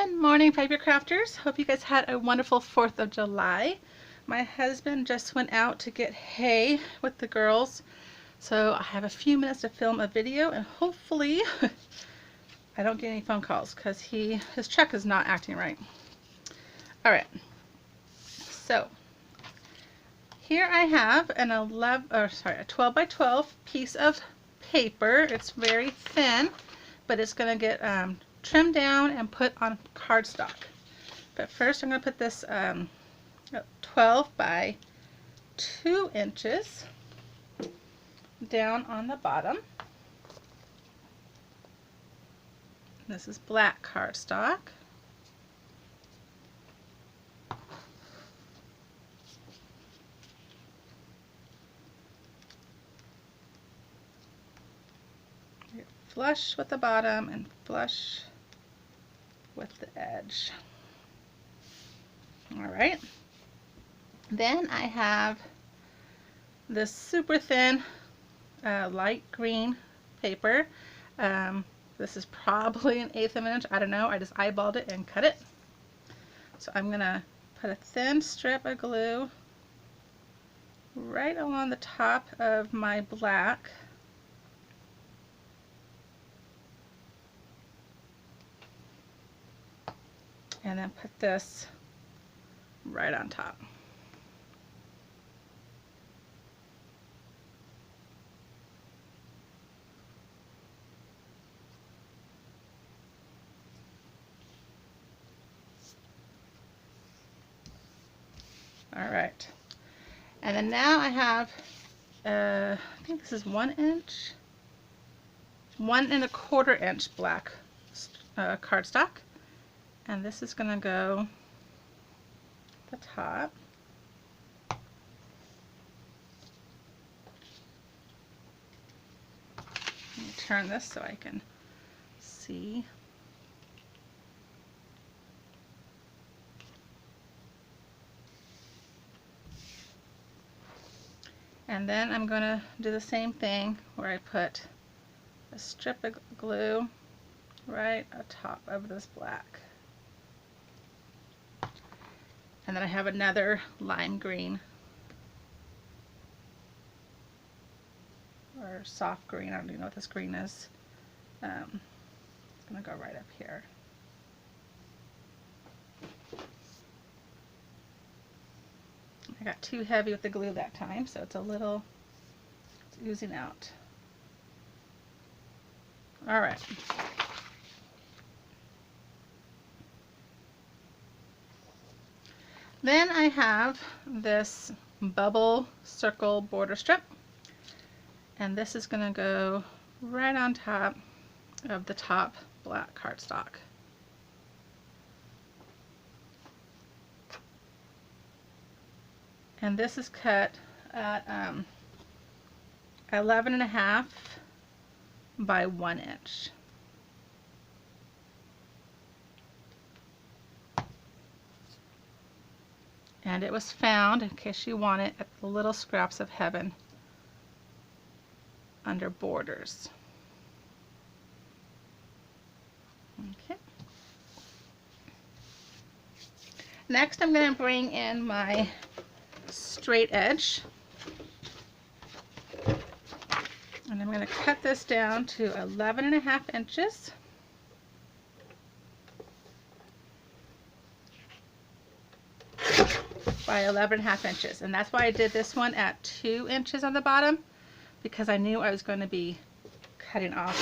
Good morning, Fiber Crafters. Hope you guys had a wonderful 4th of July. My husband just went out to get hay with the girls, so I have a few minutes to film a video, and hopefully I don't get any phone calls because his truck is not acting right. All right, so here I have a 12 by 12 piece of paper. It's very thin, but it's going to get trimmed down and put on cardstock. But first I'm going to put this 12 by 2 inches down on the bottom. This is black cardstock. Flush with the bottom and flush with the edge. All right. Then I have this super thin light green paper. This is probably 1/8 of an inch. I don't know. I just eyeballed it and cut it. So I'm going to put a thin strip of glue right along the top of my black. And then put this right on top. All right. And then now I have, I think this is 1 inch, 1 1/4 inch black cardstock. And this is going to go at the top. Let me turn this so I can see. And then I'm going to do the same thing where I put a strip of glue right atop of this black. And then I have another lime green or soft green. I don't even know what this green is. It's going to go right up here. I got too heavy with the glue that time, so it's oozing out. All right. Then I have this bubble circle border strip, and this is going to go right on top of the top black cardstock. And this is cut at 11.5 by 1 inch. And it was found, in case you want it, at the Little Scraps of Heaven under Borders. Okay. Next I'm going to bring in my straight edge. And I'm going to cut this down to 11.5 inches. By 11.5 inches, and that's why I did this one at 2 inches on the bottom, because I knew I was going to be cutting off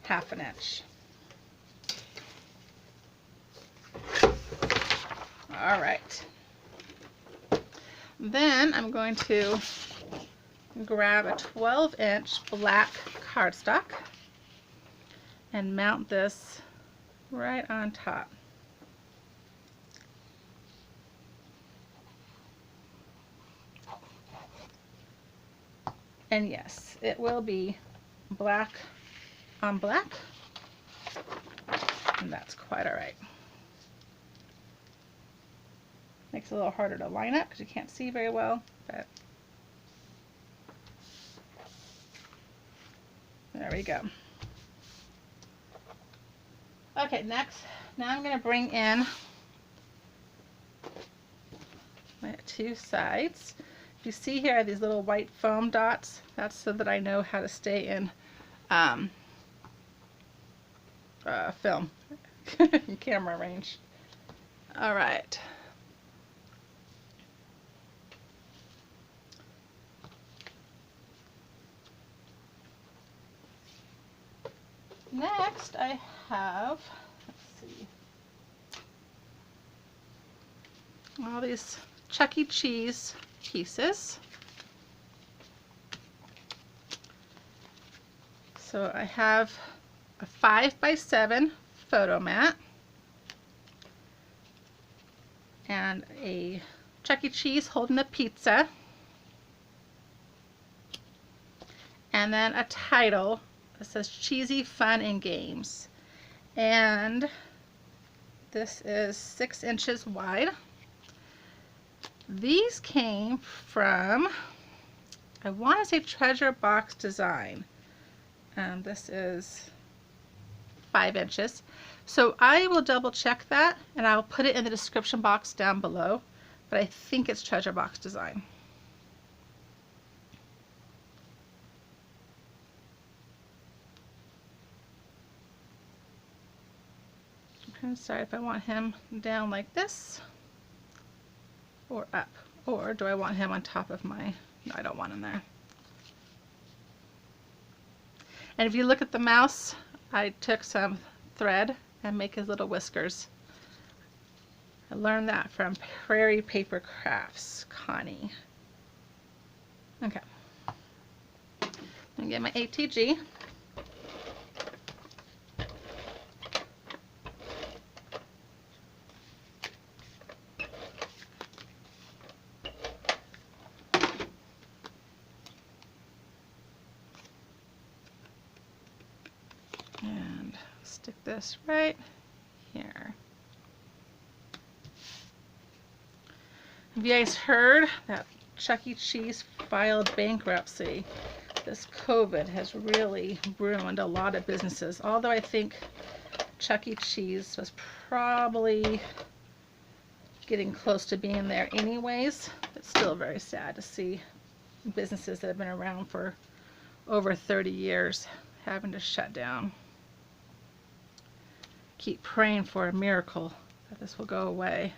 1/2 inch. All right. Then I'm going to grab a 12-inch black cardstock and mount this right on top. And yes, it will be black on black, and that's quite all right. Makes it a little harder to line up because you can't see very well, but there we go. Okay, next, now I'm going to bring in my two sides. You see here I have these little white foam dots. That's so that I know how to stay in film camera range. All right. Next I have, let's see, all these Chuck E. Cheese pieces. So I have a 5x7 photo mat and a Chuck E. Cheese holding a pizza, and then a title that says Cheesy Fun and Games. And this is 6 inches wide. These came from, I want to say, Treasure Box Design. This is 5 inches. So I will double check that and I'll put it in the description box down below, but I think it's Treasure Box Design. I'm trying to decide if I want him down like this or up, or do I want him on top of my, no, I don't want him there. And if you look at the mouse, I took some thread and make his little whiskers. I learned that from Prairie Paper Crafts, Connie. Okay. I'm gonna get my ATG. And stick this right here. Have you guys heard that Chuck E. Cheese filed bankruptcy? This COVID has really ruined a lot of businesses. Although I think Chuck E. Cheese was probably getting close to being there anyways. It's still very sad to see businesses that have been around for over 30 years having to shut down. Keep praying for a miracle that this will go away.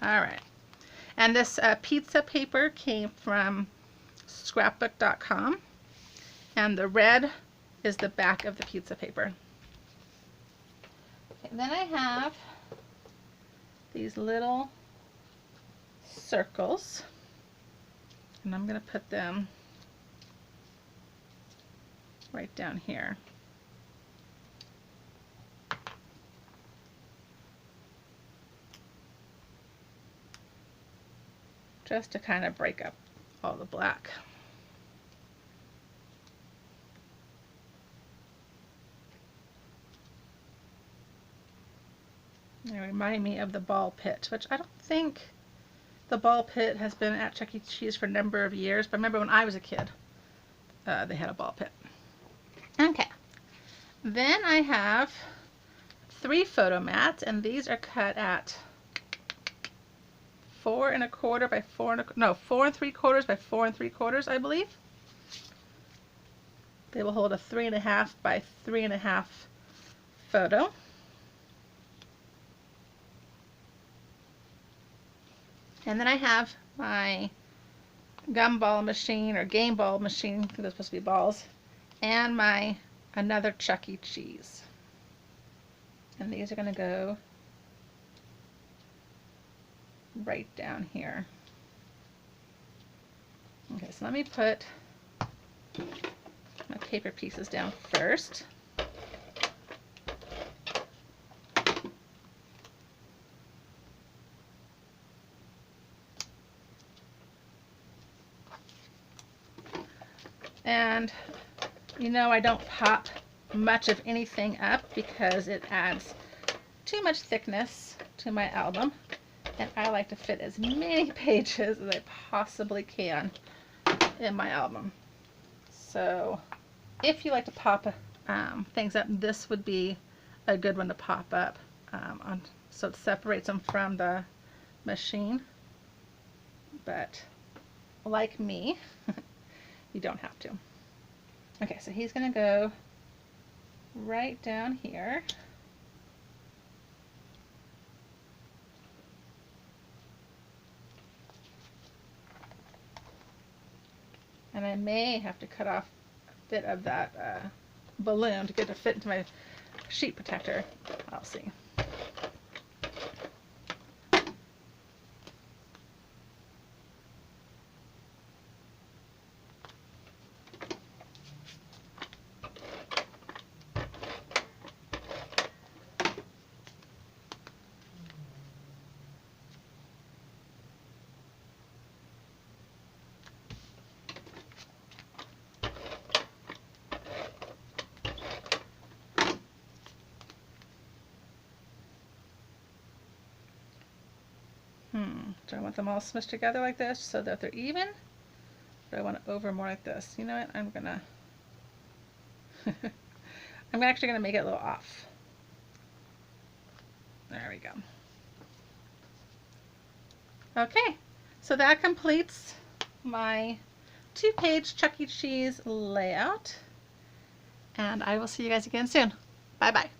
All right, and this pizza paper came from Scrapbook.com, and the red is the back of the pizza paper. Okay, then I have these little circles, and I'm going to put them right down here. Just to kind of break up all the black. They remind me of the ball pit, which I don't think the ball pit has been at Chuck E. Cheese for a number of years, but I remember when I was a kid, they had a ball pit. Okay, then I have 3 photo mats, and these are cut at 4 3/4 by 4 3/4, I believe. They will hold a 3.5 by 3.5 photo. And then I have my gumball machine or game ball machine, I think they're supposed to be balls, and my another Chuck E. Cheese. And these are going to go right down here. Okay, so let me put my paper pieces down first. And you know, I don't pop much of anything up because it adds too much thickness to my album. and I like to fit as many pages as I possibly can in my album. So if you like to pop things up, this would be a good one to pop up so it separates them from the machine. But like me, you don't have to. Okay, so he's going to go right down here. And I may have to cut off a bit of that balloon to get it to fit into my sheet protector. I'll see. Do I want them all smushed together like this so that they're even? Or do I want it over more like this? You know what? I'm gonna I'm actually gonna make it a little off. There we go. Okay, so that completes my 2-page Chuck E. Cheese layout. And I will see you guys again soon. Bye bye.